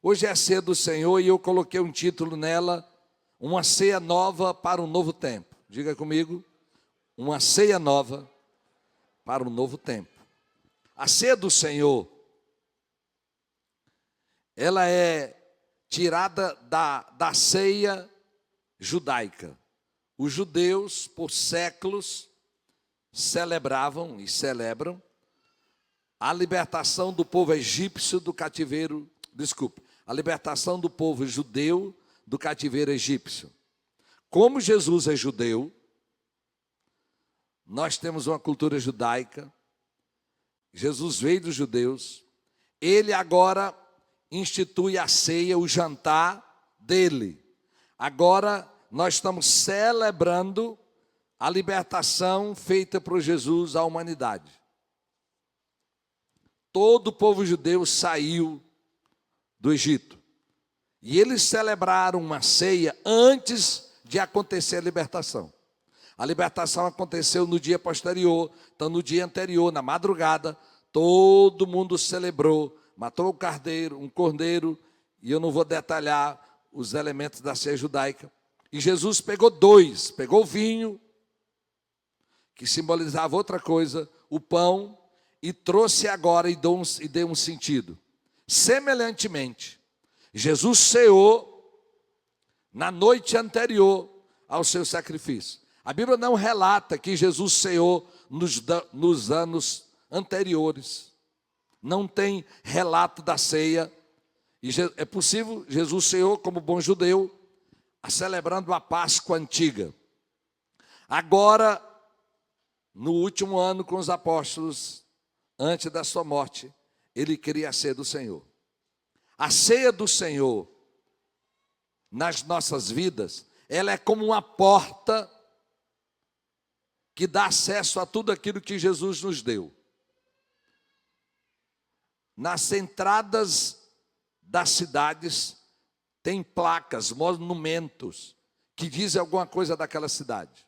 Hoje é a ceia do Senhor e eu coloquei um título nela, uma ceia nova para um novo tempo. Diga comigo, uma ceia nova para um novo tempo. A ceia do Senhor, ela é tirada da ceia judaica. Os judeus, por séculos, celebravam e celebram a libertação do povo egípcio do cativeiro, a libertação do povo judeu do cativeiro egípcio. Como Jesus é judeu, nós temos uma cultura judaica, Jesus veio dos judeus, ele agora institui a ceia, o jantar dele. Agora nós estamos celebrando a libertação feita por Jesus à humanidade. Todo o povo judeu saiu do Egito. E eles celebraram uma ceia antes de acontecer a libertação. A libertação aconteceu no dia posterior, então no dia anterior, na madrugada, todo mundo celebrou, matou um cordeiro, e eu não vou detalhar os elementos da ceia judaica. E Jesus pegou pegou o vinho, que simbolizava outra coisa, o pão, e trouxe agora e deu um sentido. Semelhantemente, Jesus ceou na noite anterior ao seu sacrifício. A Bíblia não relata que Jesus ceou nos anos anteriores. Não tem relato da ceia. E é possível, Jesus ceou como bom judeu, celebrando a Páscoa antiga. Agora, no último ano com os apóstolos, antes da sua morte, ele queria a ceia do Senhor. A ceia do Senhor, nas nossas vidas, ela é como uma porta que dá acesso a tudo aquilo que Jesus nos deu. Nas entradas das cidades, tem placas, monumentos, que dizem alguma coisa daquela cidade.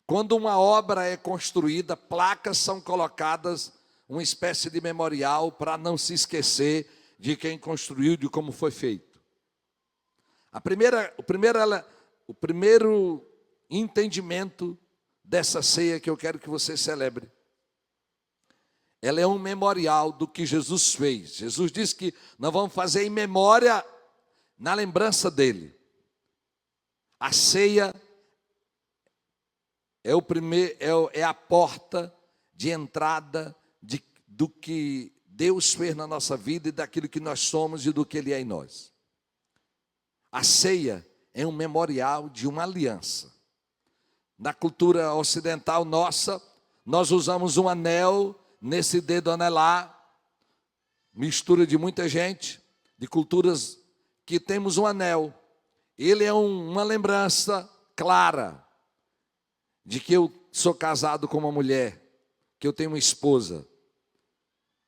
Quando uma obra é construída, placas são colocadas, uma espécie de memorial, para não se esquecer de quem construiu, de como foi feito. O primeiro entendimento dessa ceia que eu quero que você celebre, ela é um memorial do que Jesus fez. Jesus disse que nós vamos fazer em memória, na lembrança dele. A ceia é a porta de entrada do que Deus fez na nossa vida e daquilo que nós somos e do que Ele é em nós. A ceia é um memorial de uma aliança. Na cultura ocidental nossa, nós usamos um anel nesse dedo anelar, mistura de muita gente, de culturas que temos um anel. Ele é uma lembrança clara de que eu sou casado com uma mulher, que eu tenho uma esposa.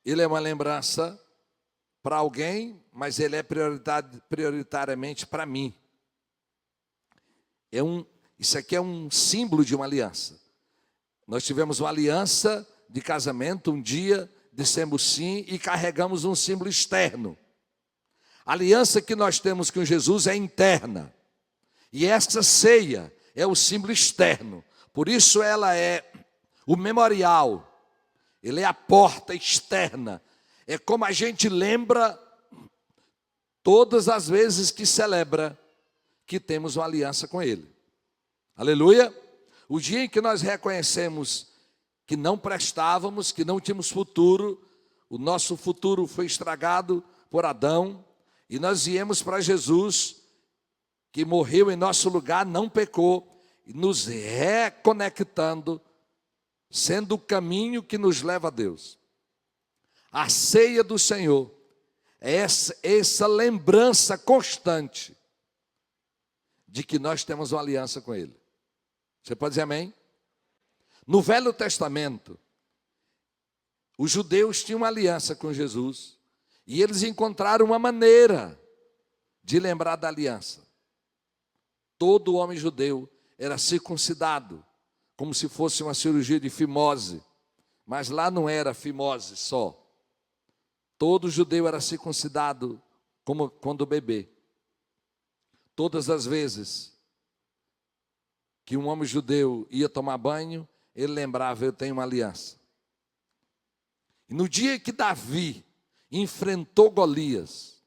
Ele é uma lembrança para alguém, mas ele é prioritariamente para mim. Isso aqui é um símbolo de uma aliança. Nós tivemos uma aliança de casamento, um dia dissemos sim e carregamos um símbolo externo. A aliança que nós temos com Jesus é interna. E essa ceia é o símbolo externo. Por isso ela é o memorial. Ele é a porta externa. É como a gente lembra todas as vezes que celebra que temos uma aliança com Ele. Aleluia! O dia em que nós reconhecemos que não prestávamos, que não tínhamos futuro, o nosso futuro foi estragado por Adão, e nós viemos para Jesus, que morreu em nosso lugar, não pecou, e nos reconectando, sendo o caminho que nos leva a Deus. A ceia do Senhor é essa lembrança constante de que nós temos uma aliança com Ele. Você pode dizer amém? No Velho Testamento, os judeus tinham uma aliança com Jesus e eles encontraram uma maneira de lembrar da aliança. Todo homem judeu era circuncidado, como se fosse uma cirurgia de fimose, mas lá não era fimose só. Todo judeu era circuncidado como quando bebê. Todas as vezes que um homem judeu ia tomar banho, ele lembrava: eu tenho uma aliança. E no dia que Davi enfrentou Golias,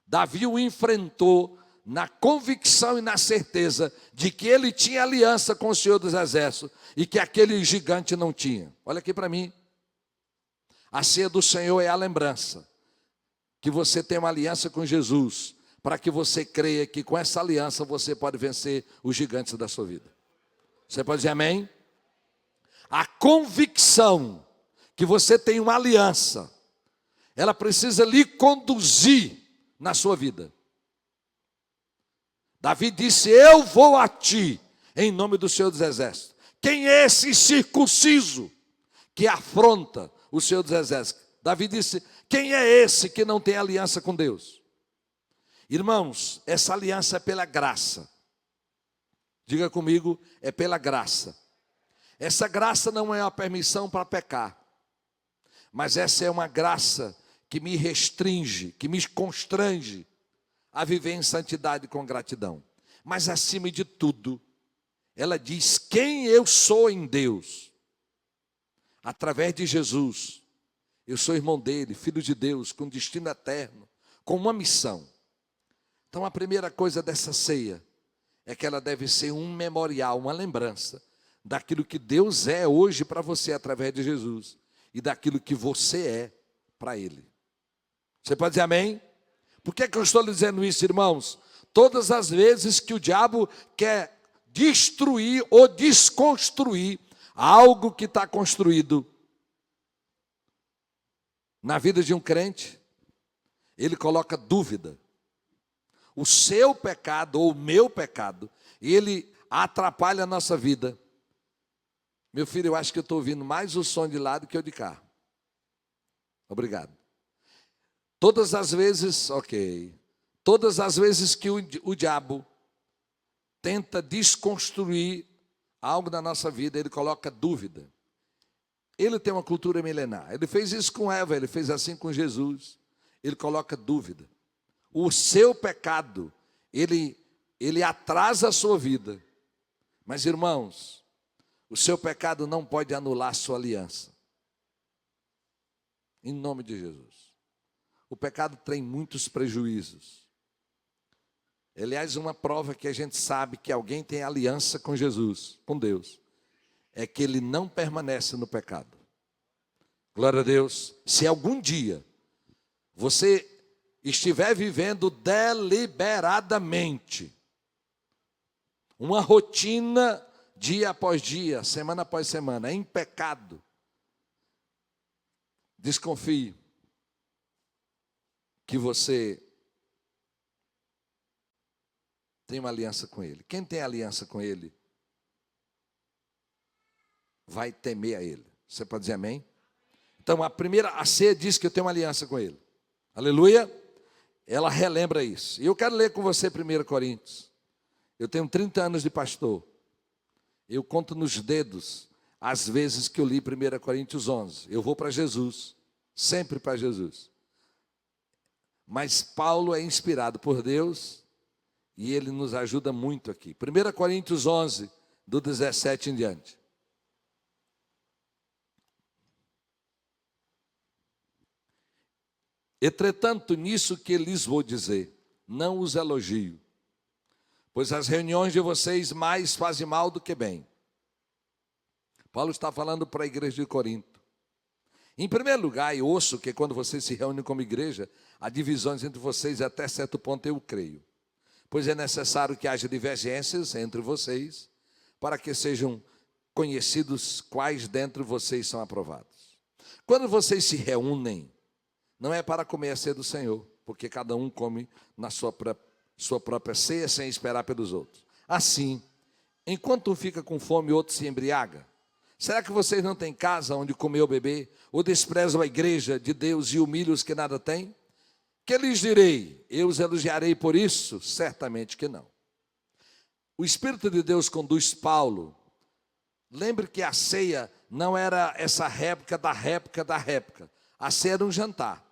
Davi o enfrentou na convicção e na certeza de que ele tinha aliança com o Senhor dos Exércitos e que aquele gigante não tinha. Olha aqui para mim. A ceia do Senhor é a lembrança que você tem uma aliança com Jesus, para que você creia que com essa aliança você pode vencer os gigantes da sua vida. Você pode dizer amém? A convicção que você tem uma aliança, ela precisa lhe conduzir na sua vida. Davi disse: eu vou a ti, em nome do Senhor dos Exércitos. Quem é esse circunciso que afronta o Senhor dos Exércitos? Davi disse: quem é esse que não tem aliança com Deus? Irmãos, essa aliança é pela graça. Diga comigo, é pela graça. Essa graça não é uma permissão para pecar, mas essa é uma graça que me restringe, que me constrange a viver em santidade com gratidão. Mas acima de tudo, ela diz quem eu sou em Deus. Através de Jesus, eu sou irmão dele, filho de Deus, com destino eterno, com uma missão. Então a primeira coisa dessa ceia é que ela deve ser um memorial, uma lembrança daquilo que Deus é hoje para você através de Jesus e daquilo que você é para Ele. Você pode dizer amém? Por que eu estou lhe dizendo isso, irmãos? Todas as vezes que o diabo quer destruir ou desconstruir algo que está construído na vida de um crente, ele coloca dúvida. O seu pecado ou o meu pecado, ele atrapalha a nossa vida. Meu filho, eu acho que eu estou ouvindo mais o som de lá do que o de cá. Obrigado. Todas as vezes, todas as vezes que o diabo tenta desconstruir algo na nossa vida, ele coloca dúvida. Ele tem uma cultura milenar. Ele fez isso com Eva, ele fez assim com Jesus. Ele coloca dúvida. O seu pecado, ele atrasa a sua vida. Mas, irmãos, o seu pecado não pode anular a sua aliança. Em nome de Jesus. O pecado tem muitos prejuízos. Aliás, uma prova que a gente sabe que alguém tem aliança com Jesus, com Deus, é que ele não permanece no pecado. Glória a Deus. Se algum dia você estiver vivendo deliberadamente uma rotina dia após dia, semana após semana, em pecado, desconfie que você tem uma aliança com Ele. Quem tem aliança com Ele vai temer a Ele. Você pode dizer amém? Então a ceia diz que eu tenho uma aliança com Ele. Aleluia. Ela relembra isso. E eu quero ler com você 1 Coríntios. Eu tenho 30 anos de pastor. Eu conto nos dedos as vezes que eu li 1 Coríntios 11. Eu vou para Jesus, sempre para Jesus. Mas Paulo é inspirado por Deus e ele nos ajuda muito aqui. 1 Coríntios 11, do 17 em diante. Entretanto, nisso que lhes vou dizer, não os elogio, pois as reuniões de vocês mais fazem mal do que bem. Paulo está falando para a igreja de Corinto. Em primeiro lugar, eu ouço que quando vocês se reúnem como igreja, há divisões entre vocês, e até certo ponto eu creio. Pois é necessário que haja divergências entre vocês, para que sejam conhecidos quais dentre vocês são aprovados. Quando vocês se reúnem, não é para comer a ceia do Senhor, porque cada um come na sua própria ceia sem esperar pelos outros. Assim, enquanto um fica com fome, o outro se embriaga. Será que vocês não têm casa onde comer ou beber? Ou desprezam a igreja de Deus e humilham os que nada têm? Que lhes direi? Eu os elogiarei por isso? Certamente que não. O Espírito de Deus conduz Paulo. Lembre que a ceia não era essa réplica da réplica da réplica. A ceia era um jantar.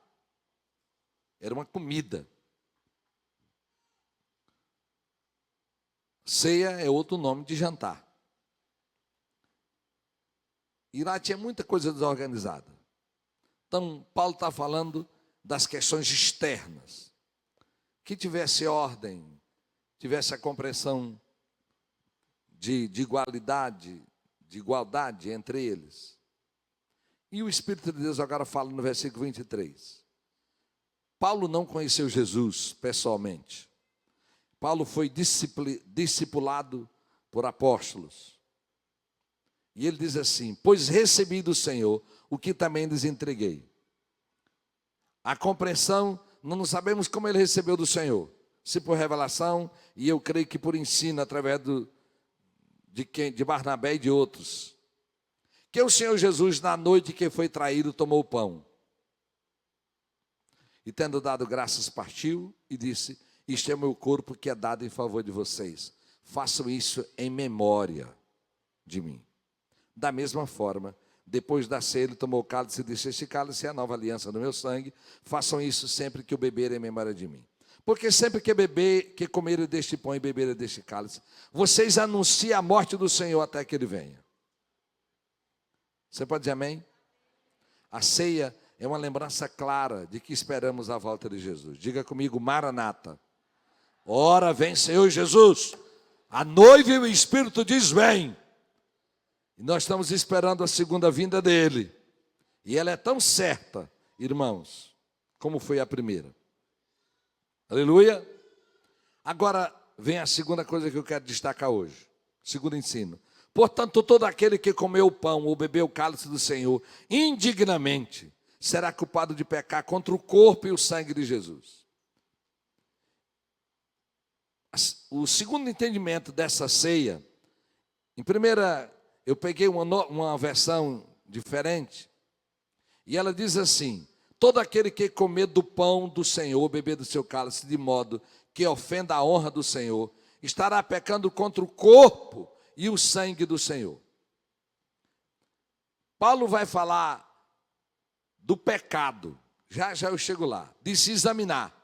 Era uma comida. Ceia é outro nome de jantar. E lá tinha muita coisa desorganizada. Então, Paulo está falando das questões externas. Que tivesse ordem, tivesse a compreensão de igualdade entre eles. E o Espírito de Deus agora fala no versículo 23. Paulo não conheceu Jesus pessoalmente. Paulo foi discipulado por apóstolos. E ele diz assim: pois recebi do Senhor o que também lhes entreguei. A compreensão, não sabemos como ele recebeu do Senhor. Se por revelação, e eu creio que por ensino, através de Barnabé e de outros. Que o Senhor Jesus, na noite que foi traído, tomou o pão. E tendo dado graças, partiu e disse: isto é o meu corpo que é dado em favor de vocês. Façam isso em memória de mim. Da mesma forma, depois da ceia, ele tomou o cálice e disse: este cálice é a nova aliança no meu sangue. Façam isso sempre que o beberem em memória de mim. Porque sempre que comerem deste pão e beberem deste cálice, vocês anunciam a morte do Senhor até que ele venha. Você pode dizer amém? A ceia é uma lembrança clara de que esperamos a volta de Jesus. Diga comigo: Maranata. Ora vem, Senhor Jesus. A noiva e o Espírito diz: vem. E nós estamos esperando a segunda vinda dele. E ela é tão certa, irmãos, como foi a primeira. Aleluia. Agora vem a segunda coisa que eu quero destacar hoje. Segundo ensino. Portanto, todo aquele que comeu o pão ou bebeu o cálice do Senhor indignamente será culpado de pecar contra o corpo e o sangue de Jesus. O segundo entendimento dessa ceia, em primeira, eu peguei uma versão diferente, e ela diz assim: todo aquele que comer do pão do Senhor, beber do seu cálice, de modo que ofenda a honra do Senhor, estará pecando contra o corpo e o sangue do Senhor. Paulo vai falar do pecado, já eu chego lá, de se examinar.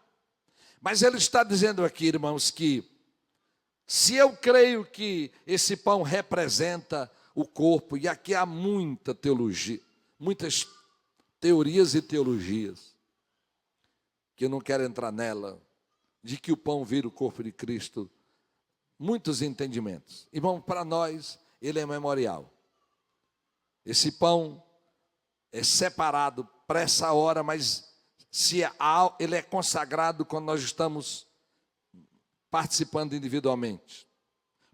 Mas ele está dizendo aqui, irmãos, que se eu creio que esse pão representa o corpo, e aqui há muita teologia, muitas teorias e teologias, que eu não quero entrar nela, de que o pão vira o corpo de Cristo, muitos entendimentos. Irmão, para nós, ele é memorial. Esse pão é separado para essa hora, mas ele é consagrado quando nós estamos participando individualmente.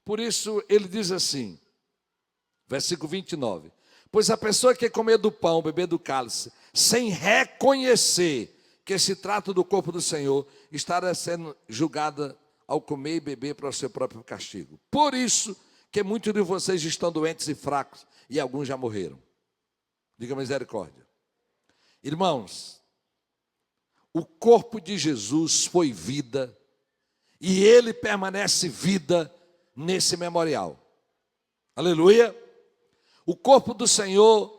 Por isso, ele diz assim, versículo 29, pois a pessoa que comer do pão, beber do cálice, sem reconhecer que se trata do corpo do Senhor, estará sendo julgada ao comer e beber para o seu próprio castigo. Por isso que muitos de vocês estão doentes e fracos, e alguns já morreram. Diga misericórdia. Irmãos, o corpo de Jesus foi vida, e ele permanece vida nesse memorial. Aleluia. O corpo do Senhor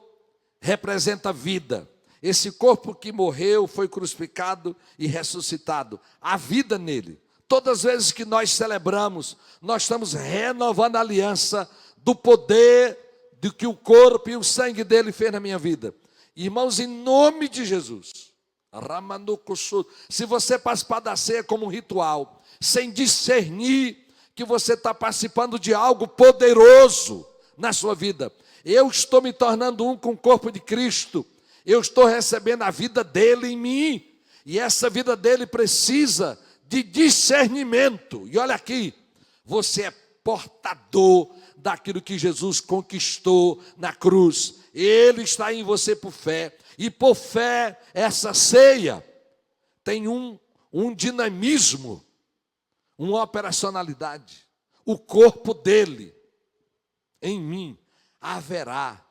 representa vida. Esse corpo que morreu, foi crucificado e ressuscitado. Há vida nele. Todas as vezes que nós celebramos, nós estamos renovando a aliança do poder do que o corpo e o sangue dele fez na minha vida. Irmãos, em nome de Jesus, se você participar da ceia como um ritual, sem discernir que você está participando de algo poderoso na sua vida, eu estou me tornando um com o corpo de Cristo, eu estou recebendo a vida dele em mim, e essa vida dele precisa de discernimento. E olha aqui, você é portador daquilo que Jesus conquistou na cruz. Ele está em você por fé, e por fé essa ceia tem um dinamismo, uma operacionalidade. O corpo dele em mim haverá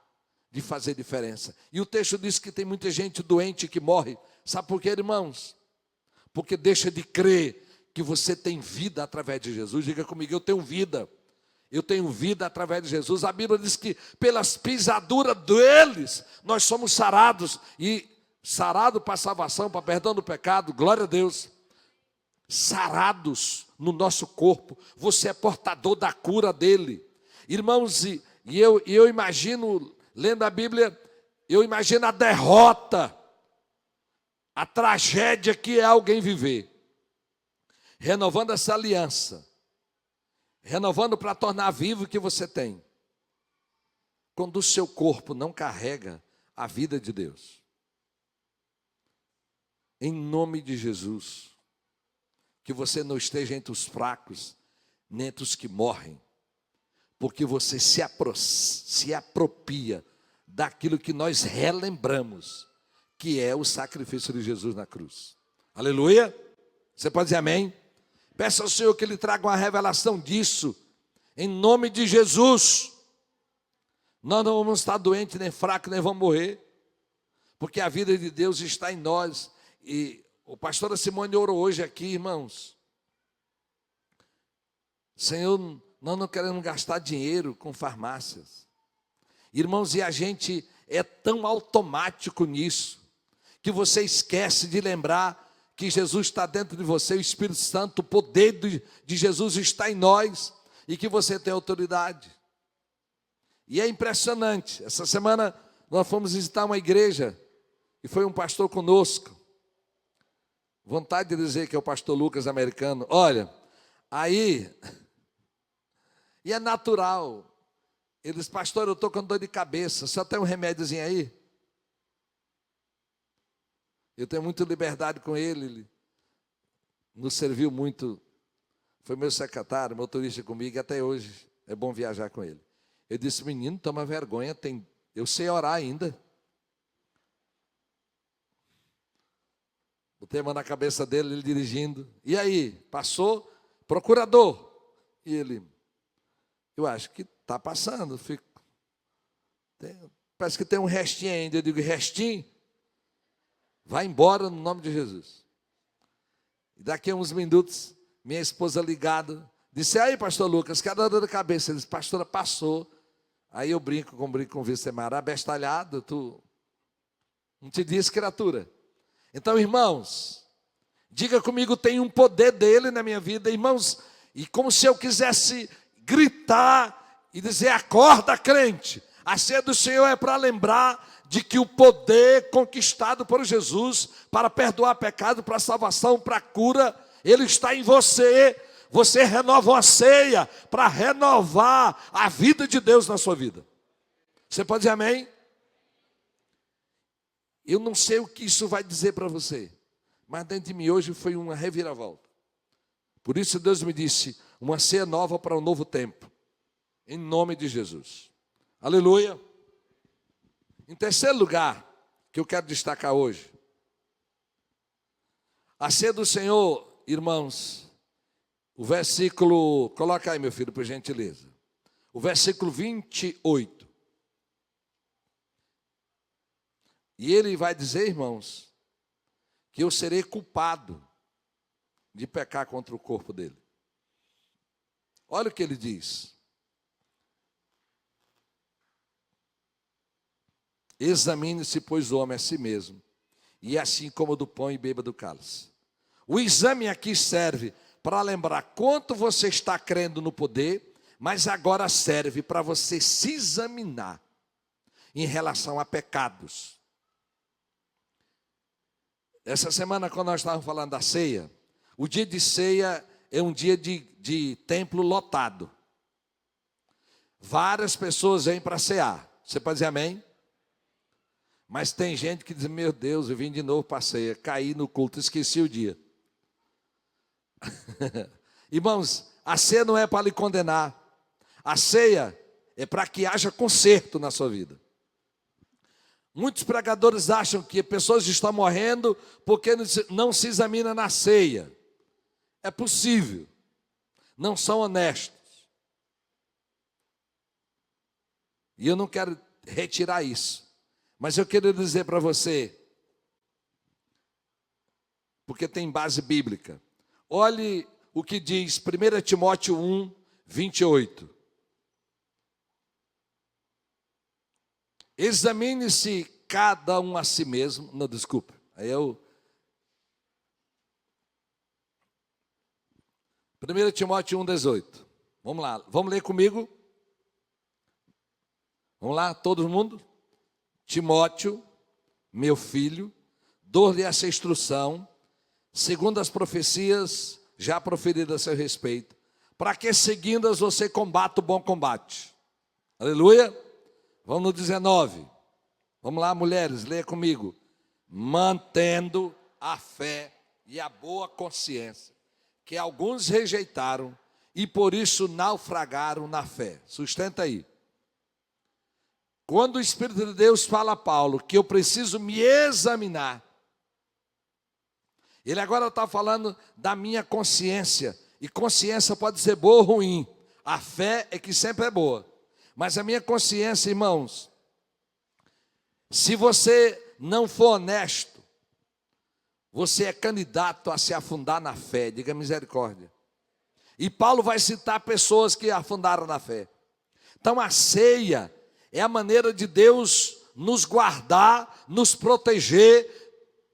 de fazer diferença. E o texto diz que tem muita gente doente que morre. Sabe por quê, irmãos? Porque deixa de crer que você tem vida através de Jesus. Diga comigo: eu tenho vida. Eu tenho vida através de Jesus. A Bíblia diz que pelas pisaduras deles nós somos sarados. E sarado para salvação, para perdão do pecado, glória a Deus. Sarados no nosso corpo, você é portador da cura dele. Irmãos, eu imagino, lendo a Bíblia, eu imagino a derrota, a tragédia que é alguém viver, renovando essa aliança, renovando para tornar vivo o que você tem, quando o seu corpo não carrega a vida de Deus. Em nome de Jesus, que você não esteja entre os fracos, nem entre os que morrem, porque você se apropria daquilo que nós relembramos, que é o sacrifício de Jesus na cruz. Aleluia? Você pode dizer amém? Peça ao Senhor que Ele traga uma revelação disso, em nome de Jesus. Nós não vamos estar doentes, nem fracos, nem vamos morrer, porque a vida de Deus está em nós. E o pastor Simone orou hoje aqui, irmãos. Senhor, nós não queremos gastar dinheiro com farmácias. Irmãos, e a gente é tão automático nisso, que você esquece de lembrar que Jesus está dentro de você, o Espírito Santo, o poder de Jesus está em nós, e que você tem autoridade. E é impressionante. Essa semana nós fomos visitar uma igreja, e foi um pastor conosco. Vontade de dizer que é o pastor Lucas americano. Olha, aí, e é natural. Ele disse, pastor, eu estou com dor de cabeça, só tem um remédiozinho aí? Eu tenho muita liberdade com ele nos serviu muito, foi meu secretário, motorista comigo, e até hoje é bom viajar com ele. Eu disse, menino, toma vergonha, eu sei orar ainda. Botei a mão na cabeça dele, ele dirigindo. E aí, passou, procurador. E ele, eu acho que está passando. Parece que tem um restinho ainda. Eu digo, restinho? Vai embora no nome de Jesus. E daqui a uns minutos, minha esposa ligada, disse, aí pastor Lucas, cadê a dor de cabeça? Ele disse, pastora, passou. Aí eu brinco com o Vicemar, abestalhado, tu não te disse, criatura. Então, irmãos, diga comigo, tem um poder dele na minha vida, irmãos, e como se eu quisesse gritar e dizer, acorda crente, a ceia do Senhor é para lembrar de que o poder conquistado por Jesus, para perdoar pecado, para salvação, para cura, ele está em você. Você renova a ceia para renovar a vida de Deus na sua vida. Você pode dizer amém? Eu não sei o que isso vai dizer para você, mas dentro de mim hoje foi uma reviravolta. Por isso Deus me disse, uma ceia nova para um novo tempo, em nome de Jesus. Aleluia. Em terceiro lugar, que eu quero destacar hoje, a ceia do Senhor, irmãos, o versículo, coloca aí meu filho, por gentileza, o versículo 28. E ele vai dizer, irmãos, que eu serei culpado de pecar contra o corpo dele. Olha o que ele diz. Examine-se, pois, o homem a si mesmo, e assim coma do pão e beba do cálice. O exame aqui serve para lembrar quanto você está crendo no poder, mas agora serve para você se examinar em relação a pecados. Essa semana, quando nós estávamos falando da ceia, o dia de ceia é um dia de templo lotado. Várias pessoas vêm para cear. Você pode dizer amém? Mas tem gente que diz, meu Deus, eu vim de novo para a ceia, caí no culto, esqueci o dia. Irmãos, a ceia não é para lhe condenar. A ceia é para que haja conserto na sua vida. Muitos pregadores acham que pessoas estão morrendo porque não se examina na ceia. É possível. Não são honestos. E eu não quero retirar isso. Mas eu quero dizer para você, porque tem base bíblica. Olhe o que diz 1 Timóteo 1, 28. Examine-se cada um a si mesmo. Não, desculpa. Aí eu. 1 Timóteo 1,18. Vamos lá, vamos ler comigo. Vamos lá, todo mundo? Timóteo, meu filho, dou-lhe essa instrução, segundo as profecias já proferidas a seu respeito, para que seguindo-as você combata o bom combate. Aleluia? Vamos no 19. Vamos lá, mulheres, leia comigo. Mantendo a fé e a boa consciência, que alguns rejeitaram e por isso naufragaram na fé. Sustenta aí. Quando o Espírito de Deus fala a Paulo que eu preciso me examinar, ele agora está falando da minha consciência. E consciência pode ser boa ou ruim. A fé é que sempre é boa. Mas a minha consciência, irmãos, se você não for honesto, você é candidato a se afundar na fé. Diga misericórdia. E Paulo vai citar pessoas que afundaram na fé. Então a ceia é a maneira de Deus nos guardar, nos proteger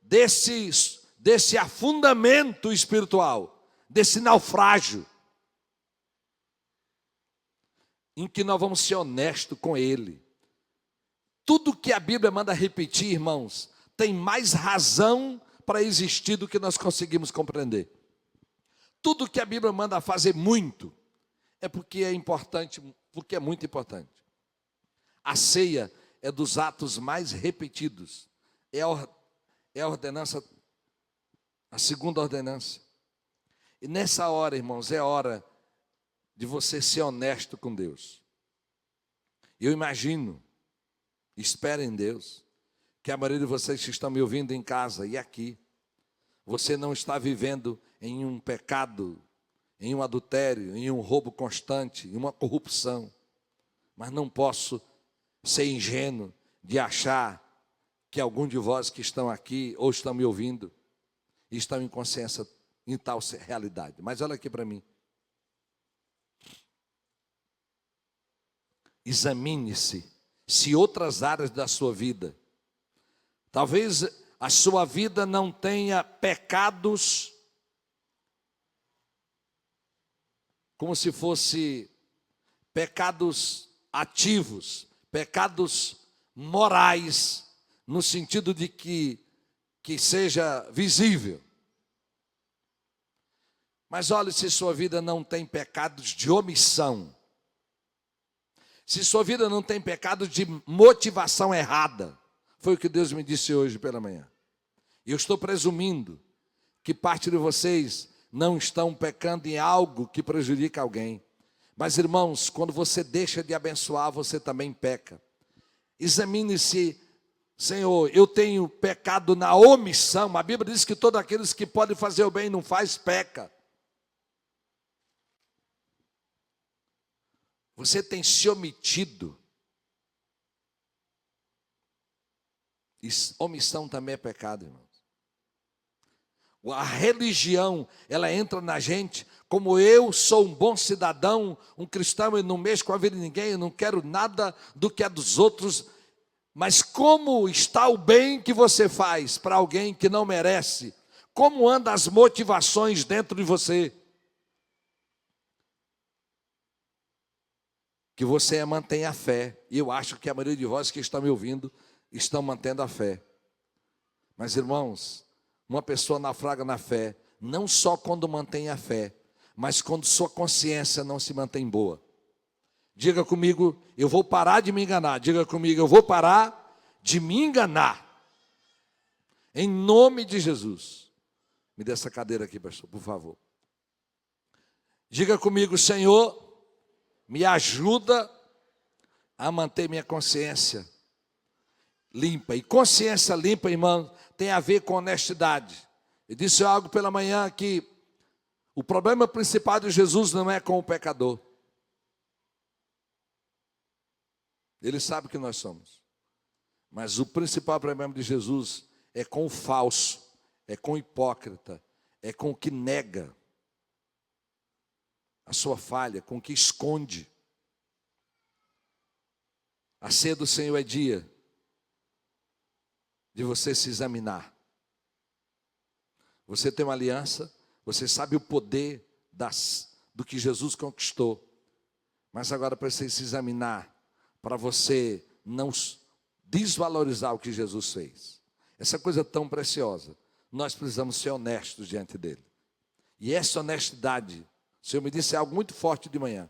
desse afundamento espiritual, desse naufrágio, em que nós vamos ser honestos com Ele. Tudo que a Bíblia manda repetir, irmãos, tem mais razão para existir do que nós conseguimos compreender. Tudo que a Bíblia manda fazer muito, é porque é importante, porque é muito importante. A ceia é dos atos mais repetidos. É a ordenança, a segunda ordenança. E nessa hora, irmãos, é hora de você ser honesto com Deus. Eu imagino, espero em Deus, que a maioria de vocês que estão me ouvindo em casa e aqui, você não está vivendo em um pecado, em um adultério, em um roubo constante, em uma corrupção. Mas não posso ser ingênuo de achar que algum de vós que estão aqui ou estão me ouvindo estão em consciência em tal realidade. Mas olha aqui para mim. Examine-se se outras áreas da sua vida, talvez a sua vida não tenha pecados como se fosse pecados ativos, pecados morais, no sentido de que seja visível. Mas olhe se sua vida não tem pecados de omissão, se sua vida não tem pecados de motivação errada. Foi o que Deus me disse hoje pela manhã. E eu estou presumindo que parte de vocês não estão pecando em algo que prejudica alguém. Mas, irmãos, quando você deixa de abençoar, você também peca. Examine-se, Senhor, eu tenho pecado na omissão. A Bíblia diz que todos aqueles que podem fazer o bem e não faz, peca. Você tem se omitido. Omissão também é pecado, irmãos. A religião, ela entra na gente como eu sou um bom cidadão, um cristão, eu não mexo com a vida de ninguém, eu não quero nada do que é dos outros. Mas como está o bem que você faz para alguém que não merece? Como andam as motivações dentro de você? Que você mantenha a fé. E eu acho que a maioria de vós que estão me ouvindo estão mantendo a fé. Mas, irmãos, uma pessoa naufraga na fé, não só quando mantém a fé, mas quando sua consciência não se mantém boa. Diga comigo, eu vou parar de me enganar. Diga comigo, eu vou parar de me enganar. Em nome de Jesus. Me dê essa cadeira aqui, pastor, por favor. Diga comigo, Senhor, me ajuda a manter minha consciência limpa. E consciência limpa, irmão, tem a ver com honestidade. Eu disse algo pela manhã que o problema principal de Jesus não é com o pecador. Ele sabe que nós somos. Mas o principal problema de Jesus é com o falso, é com o hipócrita, é com o que nega a sua falha, com o que esconde. A ceia do Senhor é dia de você se examinar. Você tem uma aliança, você sabe o poder do que Jesus conquistou, mas agora precisa se examinar para você não desvalorizar o que Jesus fez. Essa coisa tão preciosa, nós precisamos ser honestos diante dele. E essa honestidade, o Senhor me disse algo muito forte de manhã.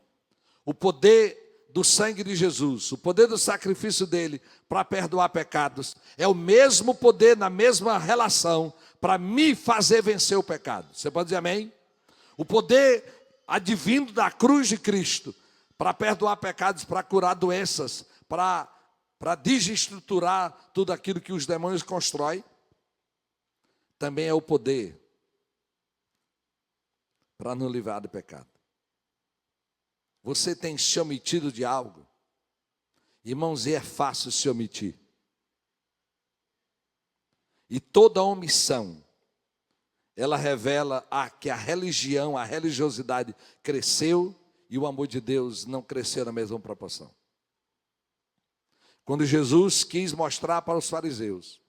O poder do sangue de Jesus, o poder do sacrifício dele para perdoar pecados, é o mesmo poder, na mesma relação, para me fazer vencer o pecado. Você pode dizer amém? O poder advindo da cruz de Cristo, para perdoar pecados, para curar doenças, para desestruturar tudo aquilo que os demônios constroem, também é o poder para nos livrar do pecado. Você tem se omitido de algo? Irmãos, e é fácil se omitir. E toda omissão, ela revela que a religião, a religiosidade cresceu e o amor de Deus não cresceu na mesma proporção. Quando Jesus quis mostrar para os fariseus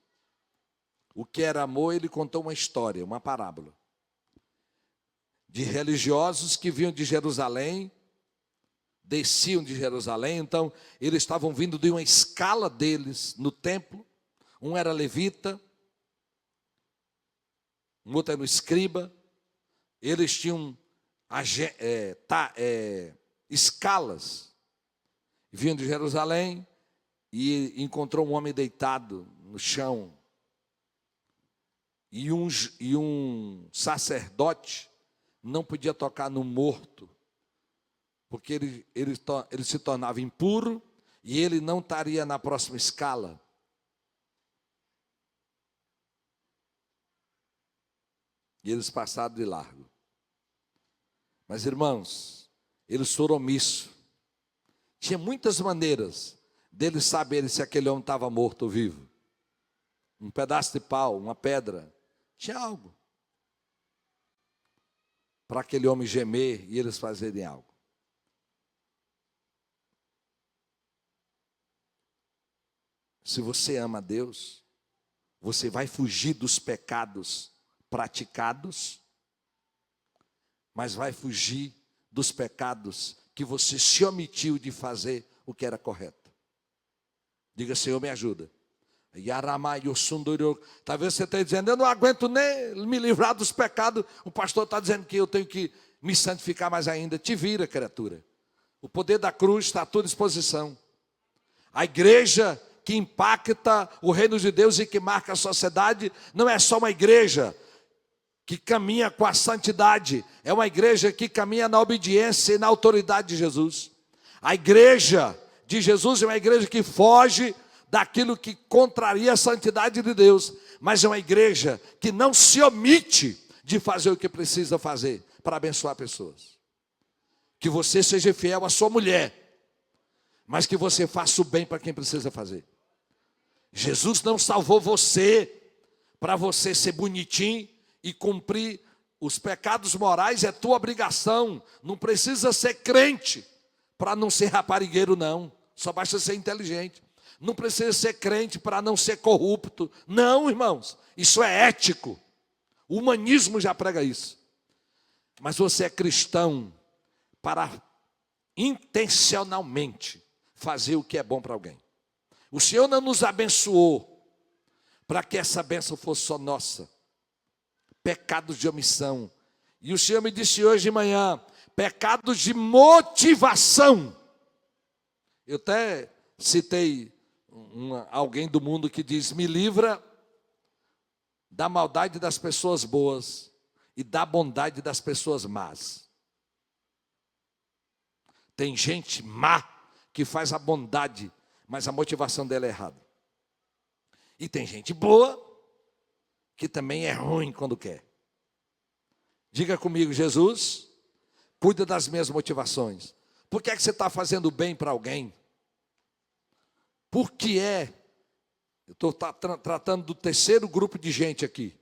o que era amor, ele contou uma história, uma parábola, de religiosos que vinham de Jerusalém, desciam de Jerusalém, então eles estavam vindo de uma escala deles no templo. Um era levita, um outro era um escriba. Eles tinham escalas. Vinham de Jerusalém e encontrou um homem deitado no chão. E um sacerdote não podia tocar no morto, porque ele se tornava impuro e ele não estaria na próxima escala. E eles passaram de largo. Mas, irmãos, eles foram omissos. Tinha muitas maneiras deles saberem se aquele homem estava morto ou vivo. Um pedaço de pau, uma pedra, tinha algo para aquele homem gemer e eles fazerem algo. Se você ama a Deus, você vai fugir dos pecados praticados, mas vai fugir dos pecados que você se omitiu de fazer o que era correto. Diga, Senhor, me ajuda. Talvez você esteja dizendo, eu não aguento nem me livrar dos pecados. O pastor está dizendo que eu tenho que me santificar mais ainda. Te vira, criatura. O poder da cruz está à tua disposição. A igreja que impacta o reino de Deus e que marca a sociedade não é só uma igreja que caminha com a santidade, é uma igreja que caminha na obediência e na autoridade de Jesus. A igreja de Jesus é uma igreja que foge daquilo que contraria a santidade de Deus, mas é uma igreja que não se omite de fazer o que precisa fazer para abençoar pessoas. Que você seja fiel à sua mulher, mas que você faça o bem para quem precisa fazer. Jesus não salvou você para você ser bonitinho e cumprir os pecados morais, é tua obrigação. Não precisa ser crente para não ser raparigueiro, não. Só basta ser inteligente. Não precisa ser crente para não ser corrupto. Não, irmãos, isso é ético. O humanismo já prega isso. Mas você é cristão para intencionalmente fazer o que é bom para alguém. O Senhor não nos abençoou para que essa bênção fosse só nossa. Pecados de omissão. E o Senhor me disse hoje de manhã, pecados de motivação. Eu até citei alguém do mundo que diz, me livra da maldade das pessoas boas e da bondade das pessoas más. Tem gente má que faz a bondade, mas a motivação dela é errada. E tem gente boa que também é ruim quando quer. Diga comigo, Jesus, cuida das minhas motivações. Por que é que você está fazendo bem para alguém? Por que é? Eu estou tratando do terceiro grupo de gente aqui.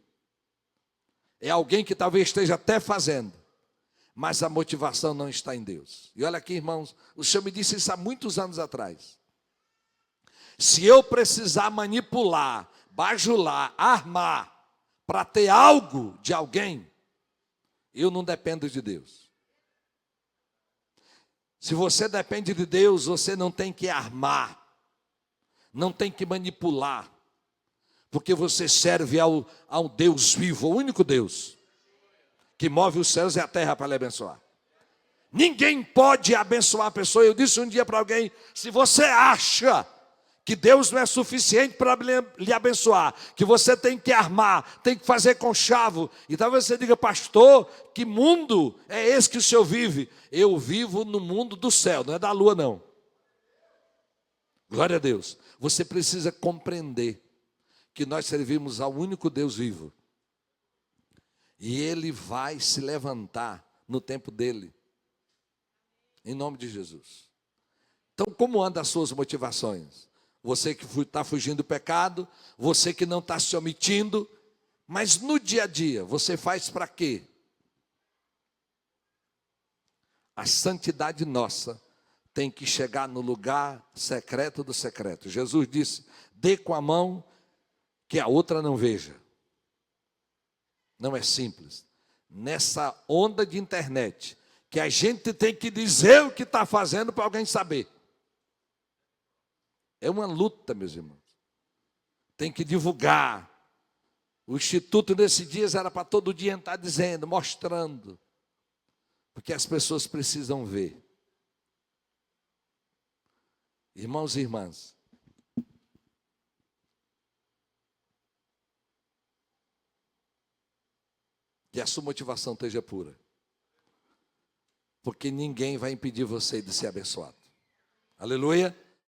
É alguém que talvez esteja até fazendo, mas a motivação não está em Deus. E olha aqui, irmãos, o Senhor me disse isso há muitos anos atrás. Se eu precisar manipular bajular, armar, para ter algo de alguém, eu não dependo de Deus. Se você depende de Deus, você não tem que armar, não tem que manipular, porque você serve ao Deus vivo, ao único Deus, que move os céus e a terra para lhe abençoar. Ninguém pode abençoar a pessoa. Eu disse um dia para alguém: se você acha que Deus não é suficiente para lhe abençoar, que você tem que armar, tem que fazer conchavo, e talvez você diga: pastor, que mundo é esse que o senhor vive? Eu vivo no mundo do céu, não é da lua não. Glória a Deus. Você precisa compreender que nós servimos ao único Deus vivo, e Ele vai se levantar no tempo dele, em nome de Jesus. Então, como andam as suas motivações? Você que está fugindo do pecado, você que não está se omitindo, mas no dia a dia, você faz para quê? A santidade nossa tem que chegar no lugar secreto do secreto. Jesus disse: dê com a mão que a outra não veja. Não é simples. Nessa onda de internet, que a gente tem que dizer o que está fazendo para alguém saber. É uma luta, meus irmãos. Tem que divulgar. O Instituto nesses dias era para todo dia estar dizendo, mostrando. Porque as pessoas precisam ver. Irmãos e irmãs, que a sua motivação esteja pura. Porque ninguém vai impedir você de ser abençoado. Aleluia.